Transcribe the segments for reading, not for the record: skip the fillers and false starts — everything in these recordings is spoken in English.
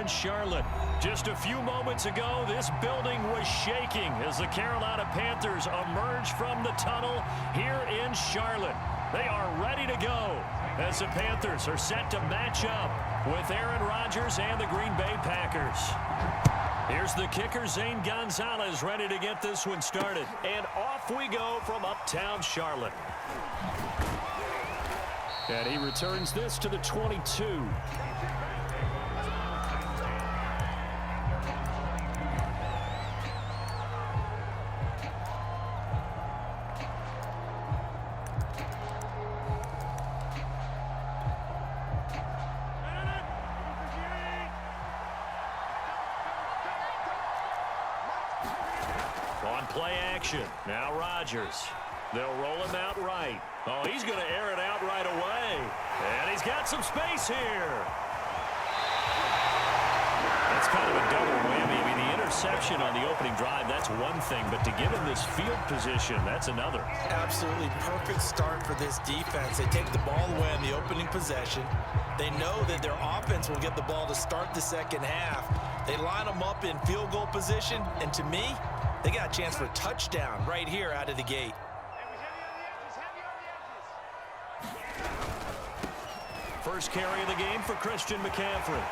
in Charlotte. Just a few moments ago, this building was shaking as the Carolina Panthers emerged from the tunnel here in Charlotte. They are ready to go as the Panthers are set to match up with Aaron Rodgers and the Green Bay Packers. Here's the kicker, Zane Gonzalez, ready to get this one started. And off we go from uptown Charlotte. And he returns this to the 22. On play action. Now Rodgers. They'll roll him out right. Oh, he's going to air it out right away. And he's got some space here. That's kind of a double whammy. I mean, the interception on the opening drive, that's one thing. But to give him this field position, that's another. Absolutely perfect start for this defense. They take the ball away on the opening possession. They know that their offense will get the ball to start the second half. They line them up in field goal position. And to me, they got a chance for a touchdown right here out of the gate. First carry of the game for Christian McCaffrey.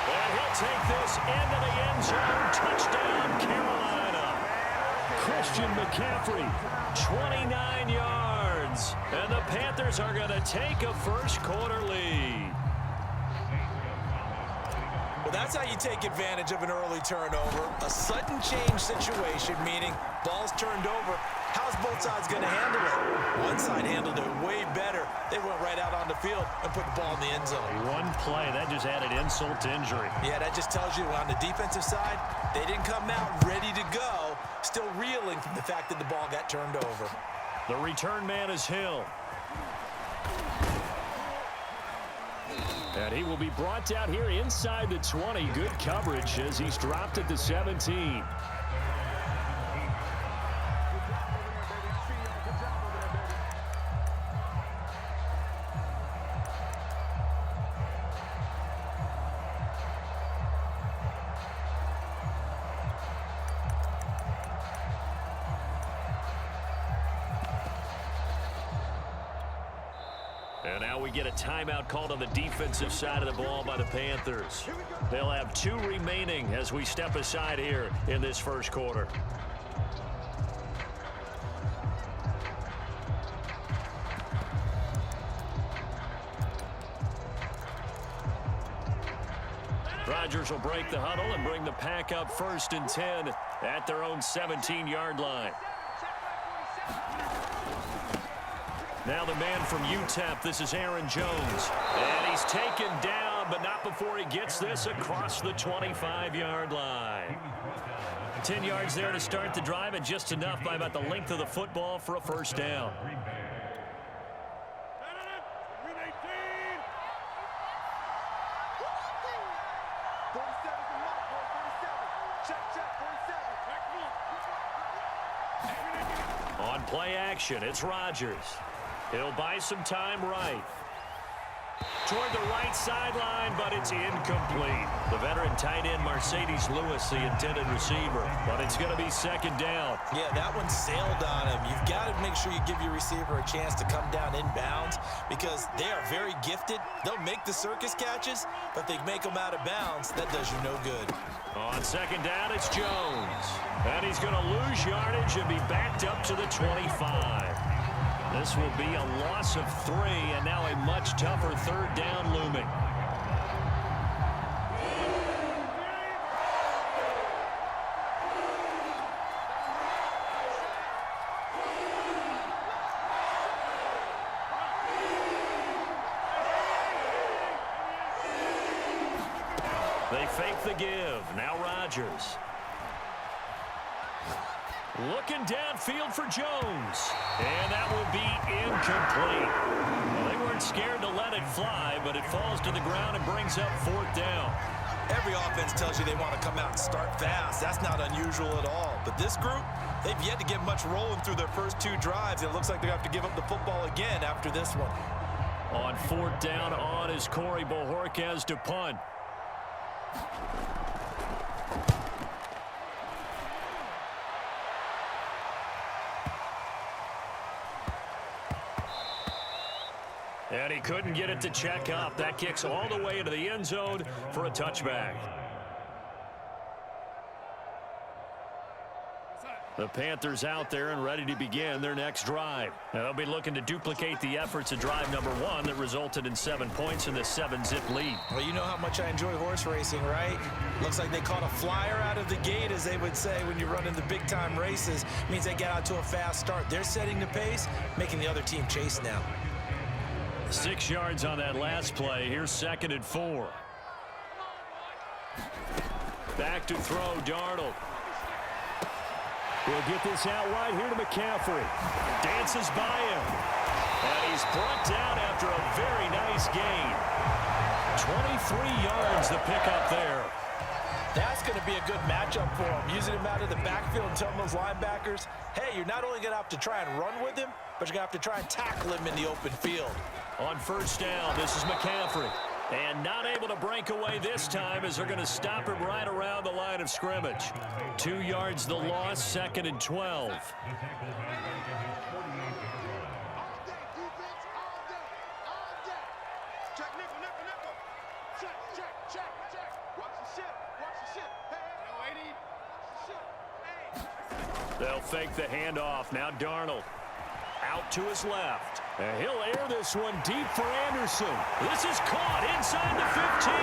And he'll take this into the end zone. Touchdown, Carolina. Christian McCaffrey, 29 yards. And the Panthers are going to take a first quarter lead. Well, that's how you take advantage of an early turnover. A sudden change situation, meaning ball's turned over. How's both sides going to handle it? One side handled it way better. They went right out on the field and put the ball in the end zone. One play, that just added insult to injury. Yeah, that just tells you on the defensive side, they didn't come out ready to go, still reeling from the fact that the ball got turned over. The return man is Hill. And he will be brought down here inside the 20. Good coverage as he's dropped at the 17. And now we get a timeout called on the defensive side of the ball by the Panthers. They'll have 2 remaining as we step aside here in this first quarter. Rodgers will break the huddle and bring the pack up 1st and 10 at their own 17-yard line. Now the man from UTEP, this is Aaron Jones. And he's taken down, but not before he gets this across the 25-yard line. 10 yards there to start the drive, and just enough by about the length of the football for a first down. On play action, it's Rodgers. He'll buy some time right. Toward the right sideline, but it's incomplete. The veteran tight end, Mercedes Lewis, the intended receiver. But it's going to be second down. Yeah, that one sailed on him. You've got to make sure you give your receiver a chance to come down inbounds because they are very gifted. They'll make the circus catches, but they make them out of bounds. That does you no good. On second down, it's Jones. And he's going to lose yardage and be backed up to the 25. This will be a loss of 3, and now a much tougher third down looming. They fake the give. Now Rodgers. Looking downfield for Jones. And that will be incomplete. Well, they weren't scared to let it fly, but it falls to the ground and brings up 4th down. Every offense tells you they want to come out and start fast. That's not unusual at all. But this group, they've yet to get much rolling through their first 2 drives. It looks like they're going to have to give up the football again after this one. On 4th down on is Corey Bojorquez to punt. And he couldn't get it to check up. That kicks all the way into the end zone for a touchback. The Panthers out there and ready to begin their next drive. Now they'll be looking to duplicate the efforts of drive number 1 that resulted in 7 points in the 7-zip lead. Well, you know how much I enjoy horse racing, right? Looks like they caught a flyer out of the gate, as they would say when you run in the big-time races. Means they get out to a fast start. They're setting the pace, making the other team chase now. 6 yards on that last play. Here's 2nd and 4. Back to throw, Darnold. He'll get this out right here to McCaffrey. Dances by him. And he's brought down after a very nice gain. 23 yards the pickup there. That's going to be a good matchup for him. Using him out of the backfield and telling those linebackers, hey, you're not only going to have to try and run with him, but you're going to have to try and tackle him in the open field. On first down, this is McCaffrey. And not able to break away this time as they're going to stop him right around the line of scrimmage. 2 yards the loss, 2nd and 12. They'll fake the handoff. Now Darnold out to his left. And he'll air this one deep for Anderson. This is caught inside the 15.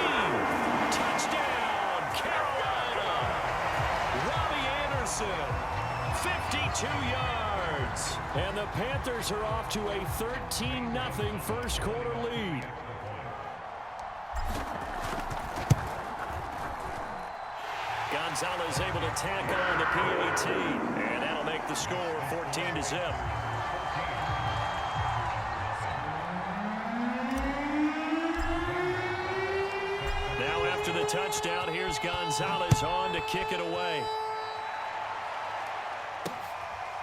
Touchdown, Carolina. Robbie Anderson, 52 yards. And the Panthers are off to a 13-0 first quarter lead. Gonzalez able to tackle on the PAT. And that'll make the score 14-0. After the touchdown, here's Gonzalez on to kick it away.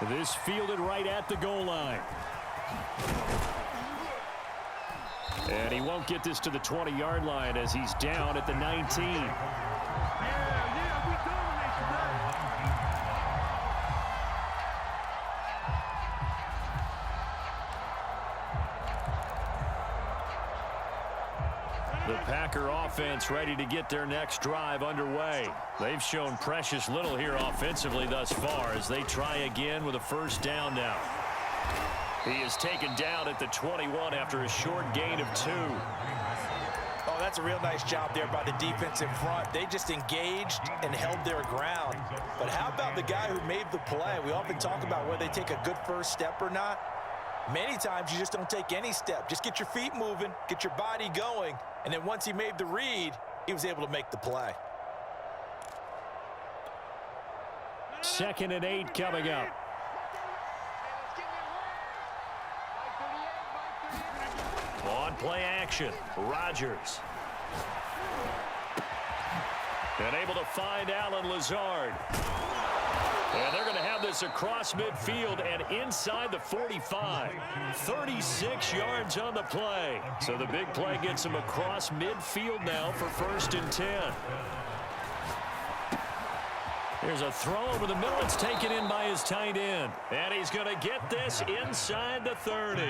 This fielded right at the goal line. And he won't get this to the 20-yard line as he's down at the 19. The Packer offense ready to get their next drive underway. They've shown precious little here offensively thus far as they try again with a first down now. He is taken down at the 21 after a short gain of 2. Oh, that's a real nice job there by the defense in front. They just engaged and held their ground. But how about the guy who made the play? We often talk about whether they take a good first step or not. Many times you just don't take any step. Just get your feet moving, get your body going, and then once he made the read, he was able to make the play. 2nd and 8 coming up. On play action, Rodgers. And able to find Allen Lazard. And they're going to have this across midfield and inside the 45. 36 yards on the play. So the big play gets him across midfield now for 1st and 10. Here's a throw over the middle. It's taken in by his tight end. And he's going to get this inside the 30.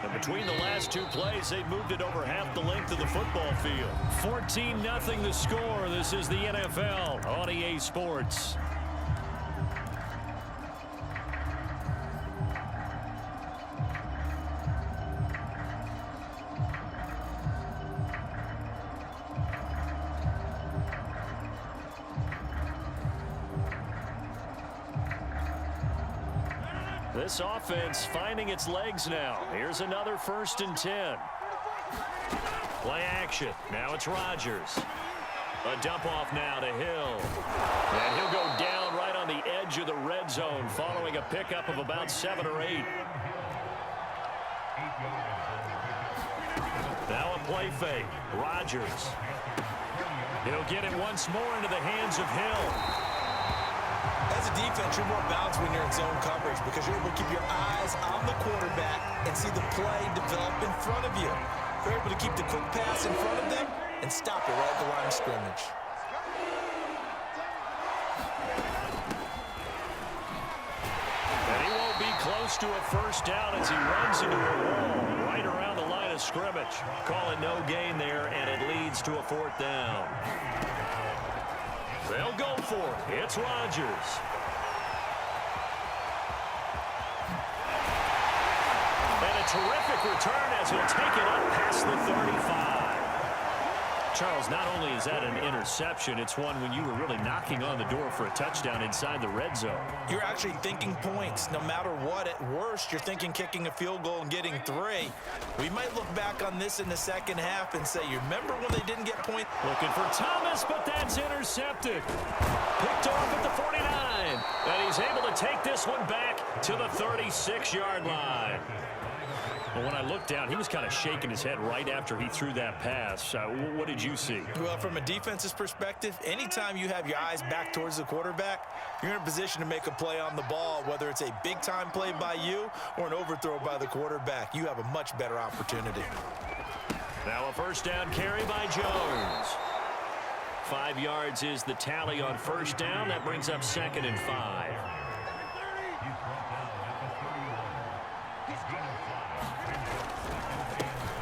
And between the last 2 plays, they've moved it over half the length of the football field. 14-0 the score. This is the NFL on EA Sports. This offense finding its legs now. Here's another 1st and 10. Play action. Now it's Rodgers. A dump off now to Hill. And he'll go down right on the edge of the red zone following a pickup of about 7 or 8. Now a play fake. Rodgers. He'll get it once more into the hands of Hill. As a defense, you're more balanced when you're in zone coverage because you're able to keep your eyes on the quarterback and see the play develop in front of you. You're able to keep the quick pass in front of them, and stop it right at the line of scrimmage. And he won't be close to a first down as he runs into a wall right around the line of scrimmage. Call it no gain there, and it leads to a fourth down. They'll go for it. It's Rodgers. And a terrific return as he'll take it up past the 35. Charles, not only is that an interception, it's one when you were really knocking on the door for a touchdown inside the red zone. You're actually thinking points. No matter what, at worst, you're thinking kicking a field goal and getting 3. We might look back on this in the second half and say, you remember when they didn't get points? Looking for Thomas, but that's intercepted. Picked off at the 49. And he's able to take this one back to the 36-yard line. Well, when I looked down, he was kind of shaking his head right after he threw that pass. What did you see? Well, from a defense's perspective, anytime you have your eyes back towards the quarterback, you're in a position to make a play on the ball, whether it's a big-time play by you or an overthrow by the quarterback. You have a much better opportunity. Now a first down carry by Jones. 5 yards is the tally on first down. That brings up 2nd and 5.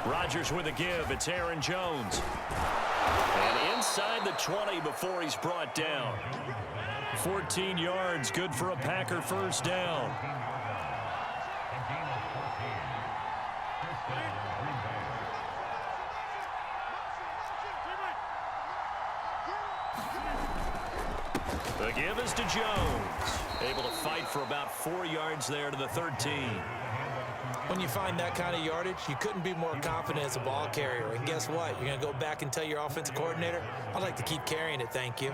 Rodgers with a give. It's Aaron Jones. And inside the 20 before he's brought down. 14 yards, good for a Packer first down. The give is to Jones. Able to fight for about 4 yards there to the 13. When you find that kind of yardage, you couldn't be more confident as a ball carrier. And guess what? You're going to go back and tell your offensive coordinator, I'd like to keep carrying it, thank you.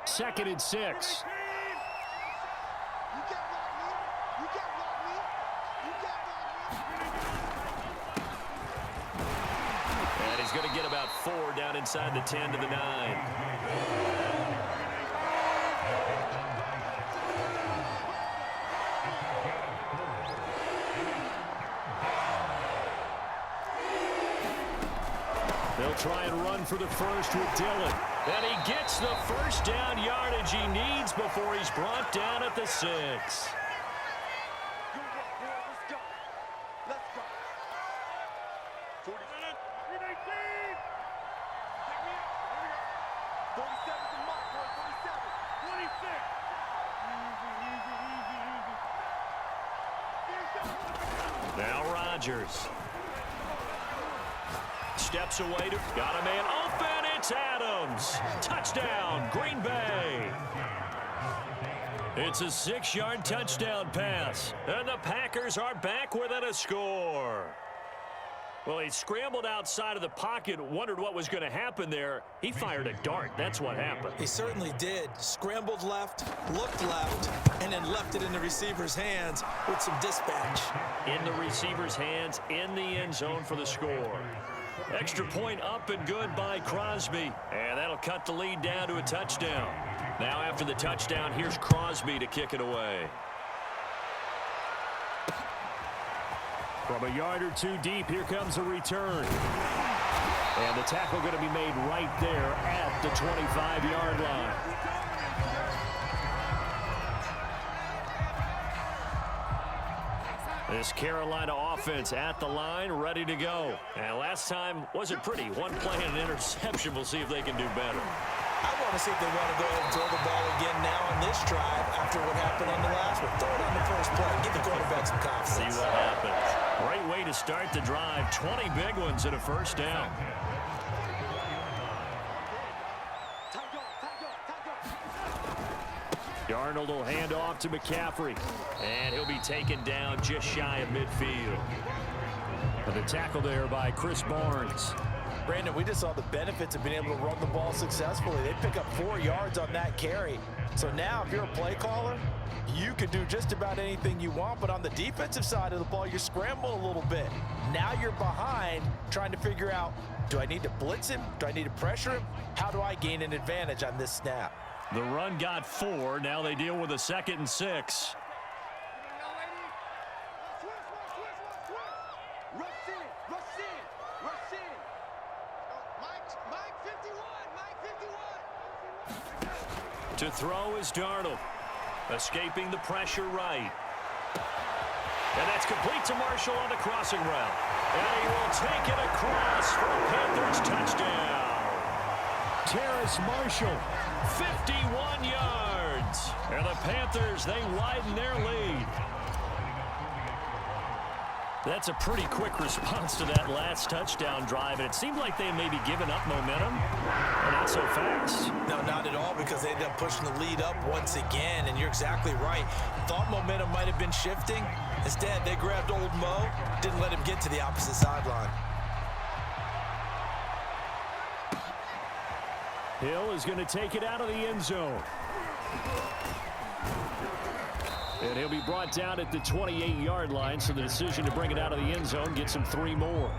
Second and 6. And he's going to get about 4 down inside the 10 to the 9. They'll try and run for the first with Dillon. And he gets the first down yardage he needs before he's brought down at the 6. Now Rodgers. Steps away to, got a man open, it's Adams. Touchdown, Green Bay. It's a 6-yard touchdown pass, and the Packers are back within a score. Well, he scrambled outside of the pocket, wondered what was going to happen there. He fired a dart, that's what happened. He certainly did. Scrambled left, looked left, and then left it in the receiver's hands with some dispatch. In the receiver's hands, in the end zone for the score. Extra point up and good by Crosby. And that'll cut the lead down to a touchdown. Now after the touchdown, here's Crosby to kick it away. From a yard or 2 deep, here comes a return. And the tackle going to be made right there at the 25-yard line. This Carolina offense at the line, ready to go. And last time wasn't pretty. 1 play and an interception. We'll see if they can do better. I want to see if they want to go ahead and throw the ball again now on this drive after what happened on the last one. Throw it on the first play. Give the quarterback some confidence. See what happens. Great way to start the drive. 20 big ones and a first down. Darnold will hand off to McCaffrey. And he'll be taken down just shy of midfield. And the tackle there by Chris Barnes. Brandon, we just saw the benefits of being able to run the ball successfully. They pick up 4 yards on that carry. So now if you're a play caller, you can do just about anything you want. But on the defensive side of the ball, you scramble a little bit. Now you're behind trying to figure out, do I need to blitz him? Do I need to pressure him? How do I gain an advantage on this snap? The run got 4. Now they deal with a 2nd and 6. To throw is Darnold. Escaping the pressure right. And that's complete to Marshall on the crossing route. And he will take it across for a Panthers touchdown. Terrace Marshall, 51 yards. And the Panthers, they widen their lead. That's a pretty quick response to that last touchdown drive, and it seemed like they may be giving up momentum, but not so fast. No, not at all, because they ended up pushing the lead up once again, and you're exactly right. Thought momentum might have been shifting. Instead, they grabbed old Mo, didn't let him get to the opposite sideline. Hill is going to take it out of the end zone. And he'll be brought down at the 28-yard line, so the decision to bring it out of the end zone gets him 3 more.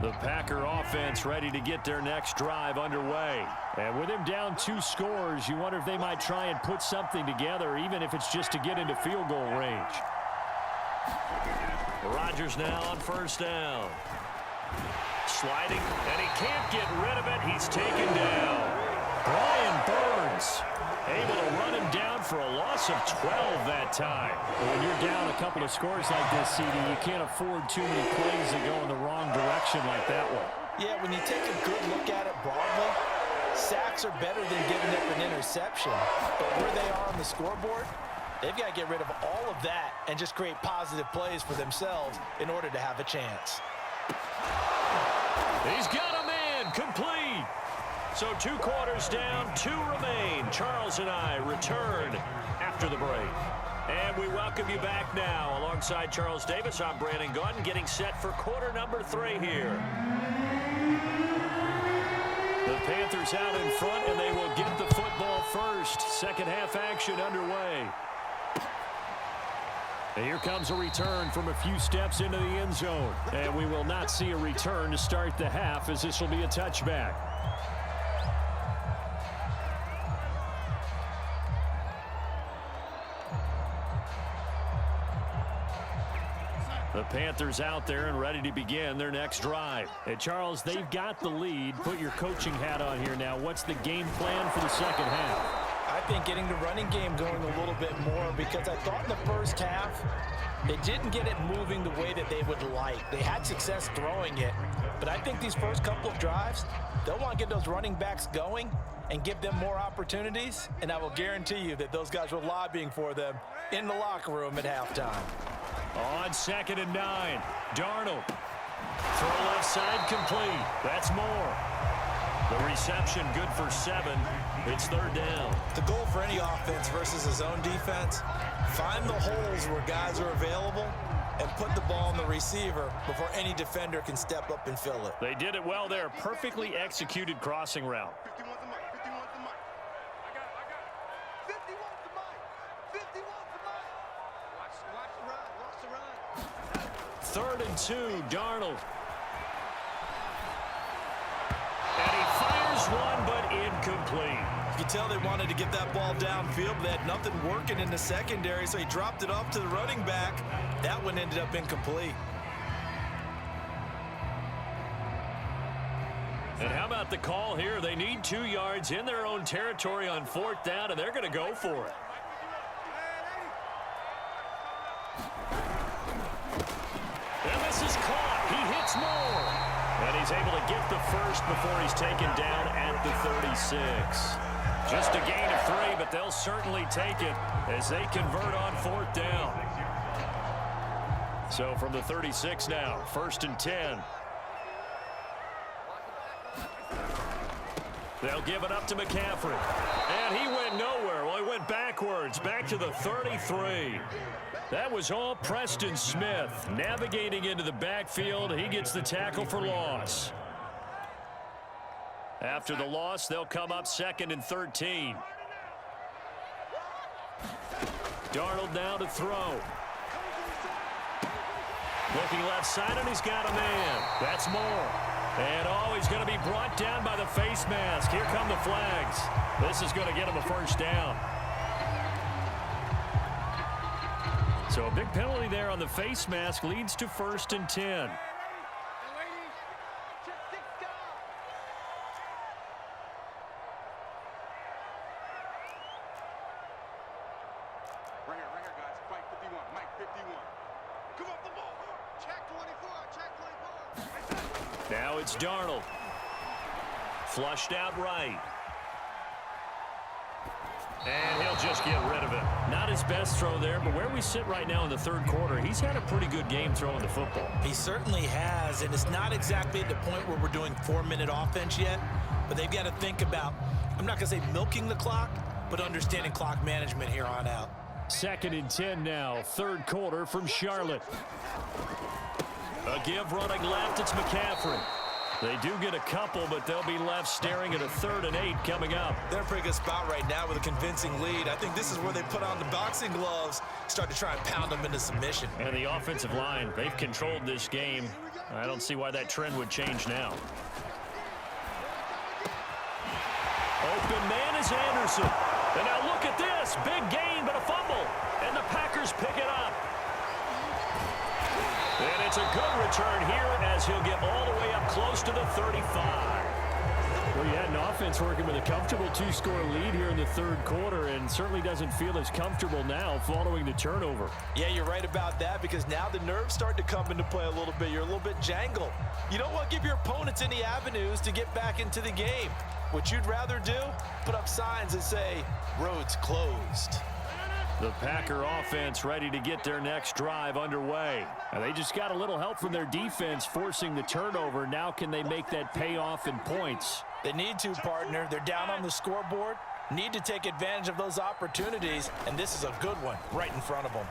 The Packer offense ready to get their next drive underway. And with him down 2 scores, you wonder if they might try and put something together, even if it's just to get into field goal range. Rodgers now on first down. Sliding, and he can't get rid of it. He's taken down. Brian Burns able to run him down for a loss of 12 that time. When you're down a couple of scores like this, CD, you can't afford too many plays that go in the wrong direction like that one. Yeah, when you take a good look at it broadly, sacks are better than giving up an interception. But where they are on the scoreboard, they've got to get rid of all of that and just create positive plays for themselves in order to have a chance. He's got a man complete. So 2 quarters down, 2 remain. Charles and I return after the break. And we welcome you back now. Alongside Charles Davis, I'm Brandon Gunn, getting set for quarter number 3 here. The Panthers out in front, and they will get the football first. Second half action underway. And here comes a return from a few steps into the end zone. And we will not see a return to start the half, as this will be a touchback. The Panthers out there and ready to begin their next drive. And Charles, they've got the lead. Put your coaching hat on here now. What's the game plan for the second half? I think getting the running game going a little bit more, because I thought in the first half they didn't get it moving the way that they would like. They had success throwing it, but I think these first couple of drives, they'll want to get those running backs going and give them more opportunities, and I will guarantee you that those guys were lobbying for them in the locker room at halftime. On 2nd and 9, Darnold. Throw left side complete. That's more. The reception good for 7. It's 3rd down. The goal for any offense versus a zone defense, find the holes where guys are available and put the ball on the receiver before any defender can step up and fill it. They did it well there. Perfectly executed crossing route. 3rd and 2, Darnold. And he fires one, but incomplete. You can tell they wanted to get that ball downfield, but they had nothing working in the secondary, so he dropped it off to the running back. That one ended up incomplete. And how about the call here? They need 2 yards in their own territory on 4th down, and they're going to go for it. And this is caught. He hits more. And he's able to get the first before he's taken down at the 36. Just a gain of 3, but they'll certainly take it as they convert on 4th down. So from the 36 now, 1st and 10. They'll give it up to McCaffrey. And he went nowhere. Well, he went backwards, back to the 33. That was all Preston Smith navigating into the backfield. He gets the tackle for loss. After the loss, they'll come up 2nd and 13. Darnold now to throw. Looking left side, and he's got a man. That's more. And he's going to be brought down by the face mask. Here come the flags. This is going to get him a first down. So a big penalty there on the face mask leads to 1st and 10. Now it's Darnold. Flushed out right. And he'll just get rid of it. Not his best throw there, but where we sit right now in the 3rd quarter, he's had a pretty good game throwing the football. He certainly has, and it's not exactly at the point where we're doing 4-minute offense yet, but they've got to think about, I'm not going to say milking the clock, but understanding clock management here on out. 2nd and 10 now, 3rd quarter from Charlotte. A give running left, it's McCaffrey. They do get a couple, but they'll be left staring at a 3rd and 8 coming up. They're in a pretty good spot right now with a convincing lead. I think this is where they put on the boxing gloves, start to try and pound them into submission. And the offensive line, they've controlled this game. I don't see why that trend would change now. Open man is Anderson. And now look at this. Big gain, but a fumble. And the Packers pick it up. And it's a good return here as he'll get all the way up close to the 35. Well, you had an offense working with a comfortable 2-score lead here in the 3rd quarter and certainly doesn't feel as comfortable now following the turnover. Yeah, you're right about that because now the nerves start to come into play a little bit. You're a little bit jangled. You don't want to give your opponents any avenues to get back into the game. What you'd rather do, put up signs that say, roads closed. The Packer offense ready to get their next drive underway. And they just got a little help from their defense forcing the turnover. Now can they make that pay off in points? They need to, partner. They're down on the scoreboard. Need to take advantage of those opportunities. And this is a good one right in front of them.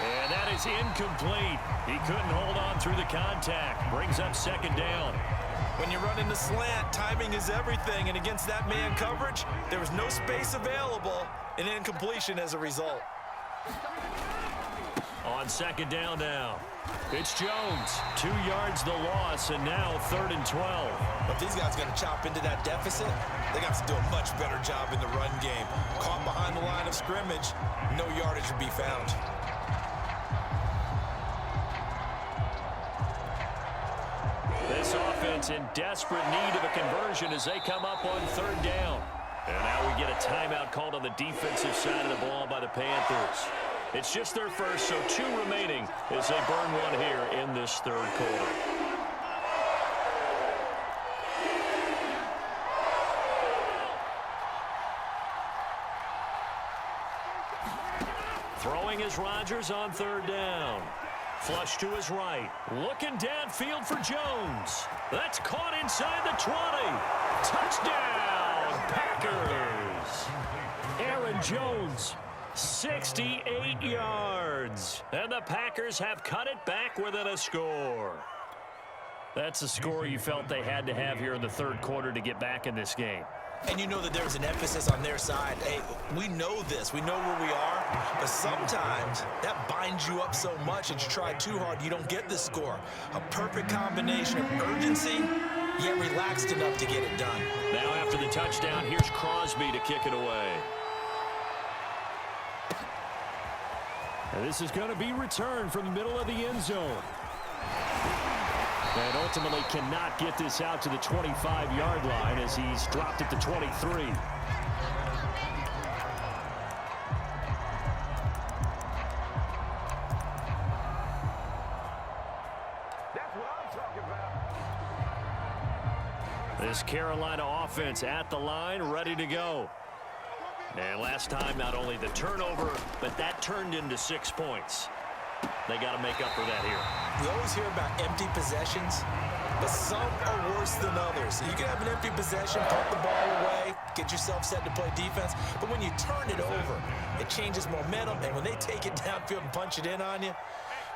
And that is incomplete. He couldn't hold on through the contact. Brings up 2nd down. When you run in the slant, timing is everything, and against that man coverage, there was no space available, and incompletion as a result. On 2nd down now, it's Jones. 2 yards the loss, and now 3rd and 12. But these guys are going to chop into that deficit. They got to do a much better job in the run game. Caught behind the line of scrimmage, no yardage to be found. This offense in desperate need of a conversion as they come up on 3rd down. And now we get a timeout called on the defensive side of the ball by the Panthers. It's just their first, so 2 remaining as they burn one here in this 3rd quarter. Throwing is Rodgers on 3rd down. Flush to his right. Looking downfield for Jones. That's caught inside the 20. Touchdown, Packers. Aaron Jones, 68 yards. And the Packers have cut it back within a score. That's a score you felt they had to have here in the 3rd quarter to get back in this game. And you know that there's an emphasis on their side. Hey, we know this. We know where we are. But sometimes that binds you up so much that you try too hard, you don't get the score. A perfect combination of urgency, yet relaxed enough to get it done. Now after the touchdown, here's Crosby to kick it away. And this is going to be returned from the middle of the end zone. And ultimately cannot get this out to the 25-yard line as he's dropped at the 23. That's what I'm talking about. This Carolina offense at the line, ready to go. And last time, not only the turnover, but that turned into 6 points. They got to make up for that here. We always hear about empty possessions, but some are worse than others. You can have an empty possession, put the ball away, get yourself set to play defense, but when you turn it over, it changes momentum, and when they take it downfield and punch it in on you,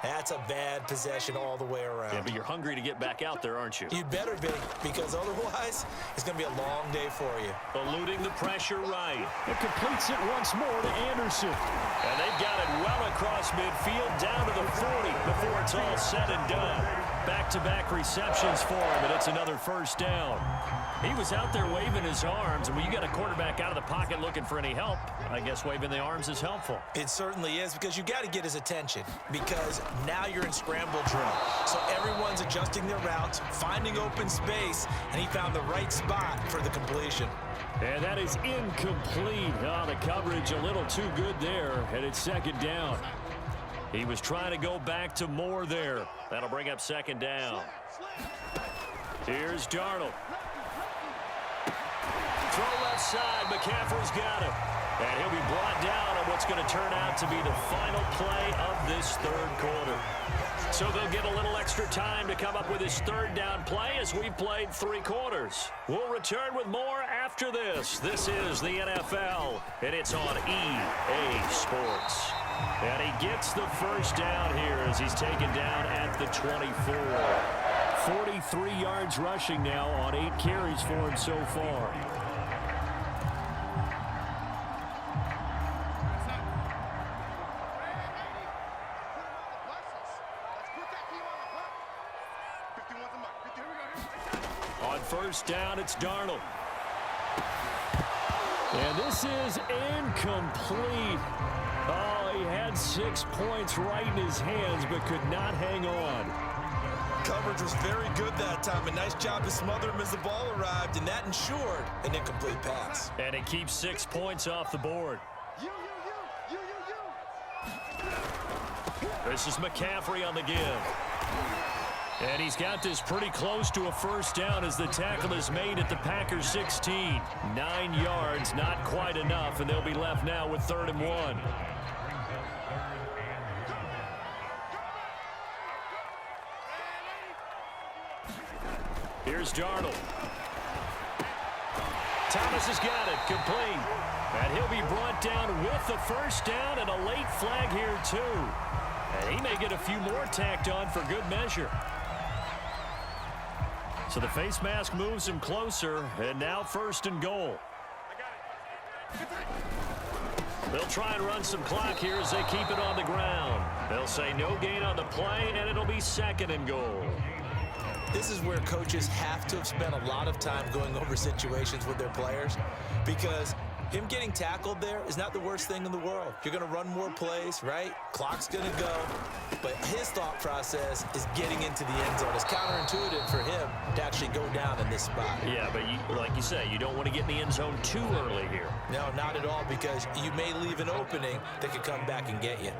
that's a bad possession all the way around. Yeah, but you're hungry to get back out there, aren't you? You'd better be, because otherwise, it's going to be a long day for you. Eluding the pressure right. It completes it once more to Anderson. And they've got it well across midfield, down to the 40 before it's all said and done. Back-to-back receptions for him, and it's another first down. He was out there waving his arms, and when you got a quarterback out of the pocket looking for any help, I guess waving the arms is helpful. It certainly is, because you got to get his attention, because now you're in scramble drill. So everyone's adjusting their routes, finding open space, and he found the right spot for the completion. And that is incomplete. Oh, the coverage a little too good there, and it's second down. He was trying to go back to Moore there. That'll bring up second down. Here's Darnold. Throw left side. McCaffrey's got him. And he'll be brought down on what's going to turn out to be the final play of this third quarter. So they'll get a little extra time to come up with his third down play as we've played 3 quarters. We'll return with more after this. This is the NFL, and it's on EA Sports. And he gets the first down here as he's taken down at the 24. 43 yards rushing now on 8 carries for him so far. On first down, it's Darnold. And this is incomplete. Oh, he had 6 points right in his hands, but could not hang on. Coverage was very good that time. A nice job to smother him as the ball arrived, and that ensured an incomplete pass. And it keeps 6 points off the board. This is McCaffrey on the give. And he's got this pretty close to a first down as the tackle is made at the Packers 16. 9 yards, not quite enough, and they'll be left now with 3rd and 1. Here's Darnold. Thomas has got it, complete. And he'll be brought down with the first down and a late flag here too. And he may get a few more tacked on for good measure. So the face mask moves him closer, and now 1st and goal. They'll try and run some clock here as they keep it on the ground. They'll say no gain on the play, and it'll be 2nd and goal. This is where coaches have to have spent a lot of time going over situations with their players, because him getting tackled there is not the worst thing in the world. You're going to run more plays, right? Clock's going to go. But his thought process is getting into the end zone. It's counterintuitive for him to actually go down in this spot. Yeah, but like you say, you don't want to get in the end zone too early here. No, not at all, because you may leave an opening that could come back and get you.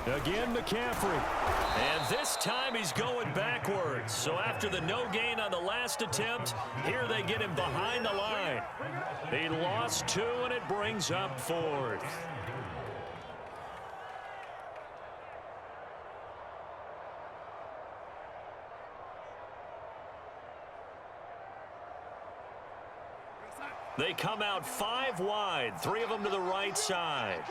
Again, McCaffrey. And this time he's going backwards. So after the no gain on the last attempt, here they get him behind the line. He lost 2, and it brings up 4th. They come out 5 wide, 3 of them to the right side.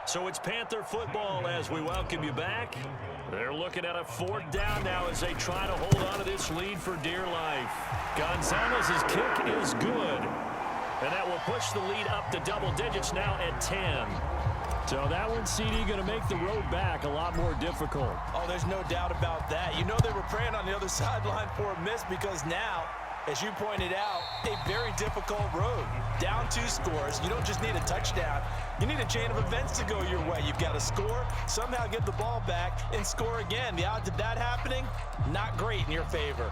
So it's Panther football as we welcome you back. They're looking at a 4th down now as they try to hold on to this lead for dear life. Gonzalez's kick is good. And that will push the lead up to double digits now at 10. So that one, CD, going to make the road back a lot more difficult. Oh, there's no doubt about that. You know they were praying on the other sideline for a miss, because now, as you pointed out, a very difficult road. Down 2 scores. You don't just need a touchdown. You need a chain of events to go your way. You've got to score, somehow get the ball back, and score again. The odds of that happening, not great in your favor.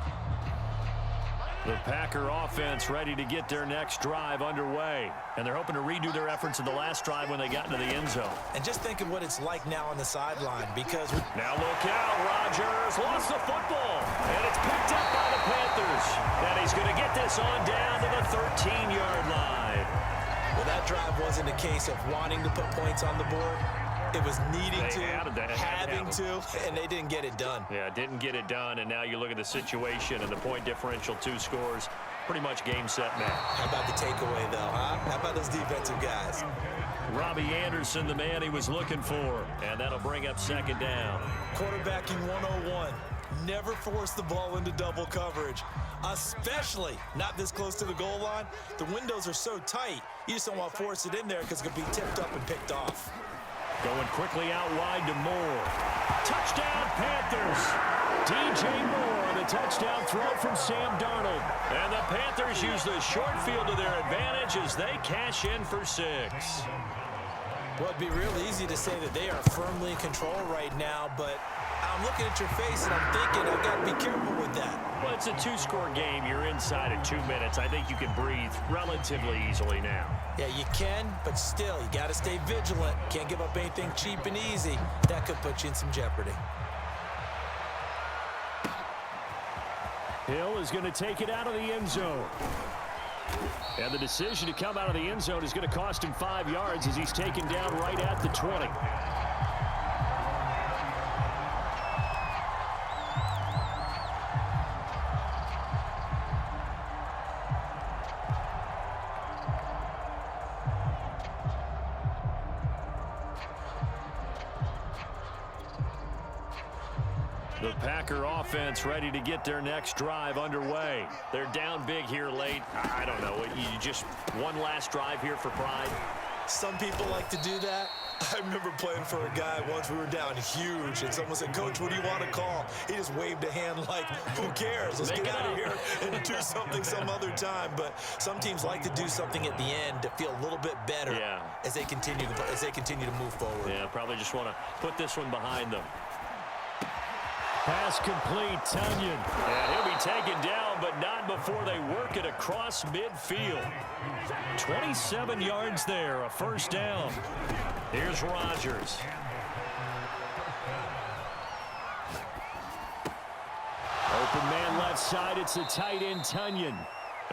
The Packer offense ready to get their next drive underway. And they're hoping to redo their efforts in the last drive when they got into the end zone. And just think of what it's like now on the sideline, because... Now look out, Rodgers lost the football. And it's picked up by the Panthers. And he's going to get this on down to the 13-yard line. Well, that drive wasn't a case of wanting to put points on the board. It was needing to, having to, and they didn't get it done. Yeah, didn't get it done, and now you look at the situation and the point differential, 2 scores. pretty much game, set, match. How about the takeaway, though, huh? How about those defensive guys? Robbie Anderson, the man he was looking for. And that'll bring up second down. Quarterbacking 101. Never force the ball into double coverage, especially not this close to the goal line. The windows are so tight, you just don't want to force it in there because it could be tipped up and picked off. Going quickly out wide to Moore. Touchdown, Panthers. DJ Moore on the touchdown throw from Sam Darnold. And the Panthers use the short field to their advantage as they cash in for 6. Well, it'd be real easy to say that they are firmly in control right now, but I'm looking at your face and I'm thinking I've got to be careful with that. Well, it's a 2-score game. You're inside of 2 minutes. I think you can breathe relatively easily now. Yeah, you can, but still, you got to stay vigilant. Can't give up anything cheap and easy. That could put you in some jeopardy. Hill is going to take it out of the end zone. And the decision to come out of the end zone is going to cost him 5 yards as he's taken down right at the 20. The Packer offense ready to get their next drive underway. They're down big here late. I don't know. You just one last drive here for pride? Some people like to do that. I remember playing for a guy once. We were down huge, and someone said, "Coach, what do you want to call?" He just waved a hand like, "Who cares? Let's get out of here and do something some other time." But some teams like to do something at the end to feel a little bit better as they continue to move forward. Yeah, probably just want to put this one behind them. Pass complete, Tunyon. And he'll be taken down, but not before they work it across midfield. 27 yards there, a first down. Here's Rodgers. Open man left side, it's the tight end, Tunyon.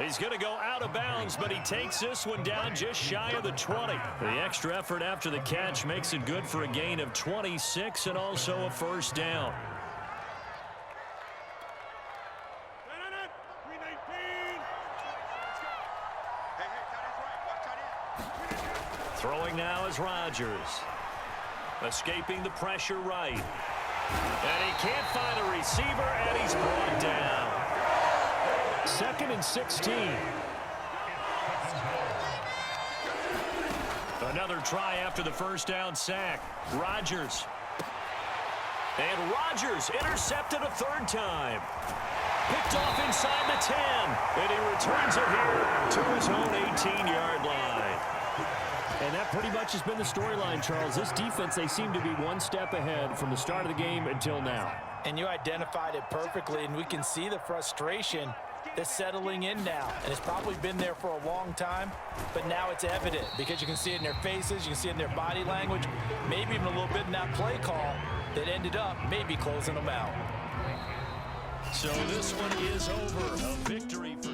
He's going to go out of bounds, but he takes this one down just shy of the 20. The extra effort after the catch makes it good for a gain of 26 and also a first down. Throwing now is Rodgers. Escaping the pressure right. And he can't find a receiver, and he's brought down. 2nd and 16. Another try after the first down sack. Rodgers. And Rodgers intercepted a 3rd time. Picked off inside the 10. And he returns it here to his own 18-yard line. And that pretty much has been the storyline, Charles. This defense, they seem to be one step ahead from the start of the game until now. And you identified it perfectly, and we can see the frustration that's settling in now. And it's probably been there for a long time, but now it's evident because you can see it in their faces, you can see it in their body language, maybe even a little bit in that play call that ended up maybe closing them out. So this one is over. A victory for